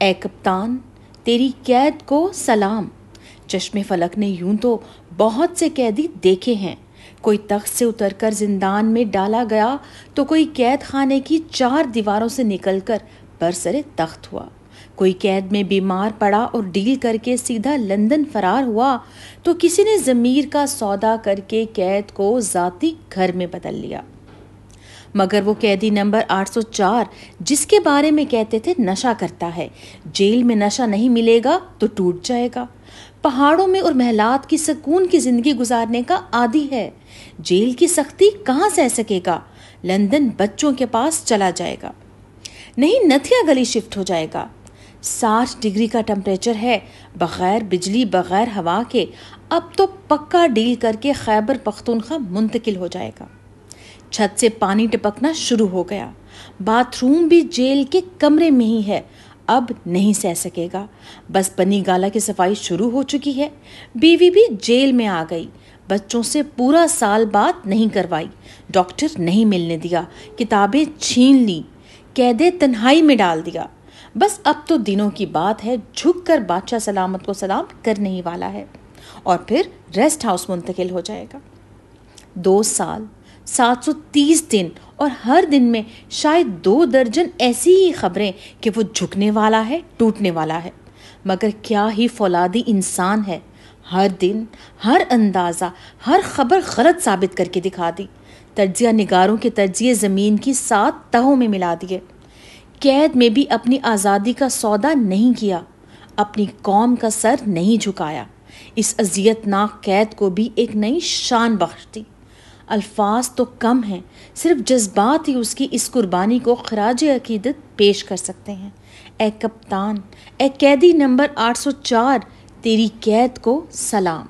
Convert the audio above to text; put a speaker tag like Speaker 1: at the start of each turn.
Speaker 1: اے کپتان تیری قید کو سلام۔ چشم فلک نے یوں تو بہت سے قیدی دیکھے ہیں، کوئی تخت سے اتر کر زندان میں ڈالا گیا تو کوئی قید خانے کی 4 دیواروں سے نکل کر برسر تخت ہوا، کوئی قید میں بیمار پڑا اور ڈیل کر کے سیدھا لندن فرار ہوا، تو کسی نے ضمیر کا سودا کر کے قید کو ذاتی گھر میں بدل لیا۔ مگر وہ قیدی نمبر 804 جس کے بارے میں کہتے تھے نشہ کرتا ہے، جیل میں نشہ نہیں ملے گا تو ٹوٹ جائے گا، پہاڑوں میں اور محلات کی سکون کی زندگی گزارنے کا عادی ہے، جیل کی سختی کہاں سہ سکے گا، لندن بچوں کے پاس چلا جائے گا، نہیں نتھیا گلی شفٹ ہو جائے گا، 60 ڈگری کا ٹمپریچر ہے، بغیر بجلی بغیر ہوا کے، اب تو پکا ڈیل کر کے خیبر پختونخوا منتقل ہو جائے گا۔ چھت سے پانی ٹپکنا شروع ہو گیا، باتھ روم بھی جیل کے کمرے میں ہی ہے، اب نہیں سہ سکے گا، بس بنی گالا کی صفائی شروع ہو چکی ہے، بیوی بھی جیل میں آ گئی، بچوں سے پورا سال بات نہیں کروائی، ڈاکٹر نہیں ملنے دیا، کتابیں چھین لی، قید تنہائی میں ڈال دیا، بس اب تو دنوں کی بات ہے، جھک کر بادشاہ سلامت کو سلام کرنے ہی والا ہے، اور پھر ریسٹ ہاؤس منتقل ہو جائے گا۔ 2 سال 730 دن اور ہر دن میں شاید 2 درجن ایسی ہی خبریں کہ وہ جھکنے والا ہے، ٹوٹنے والا ہے، مگر کیا ہی فولادی انسان ہے، ہر دن ہر اندازہ ہر خبر غلط ثابت کر کے دکھا دی، تجزیہ نگاروں کے تجزیے زمین کی 7 تہوں میں ملا دیے، قید میں بھی اپنی آزادی کا سودا نہیں کیا، اپنی قوم کا سر نہیں جھکایا، اس اذیت ناک قید کو بھی ایک نئی شان بخش دی۔ الفاظ تو کم ہیں، صرف جذبات ہی اس کی اس قربانی کو خراج عقیدت پیش کر سکتے ہیں۔ اے کپتان، اے قیدی نمبر 804 تیری قید کو سلام۔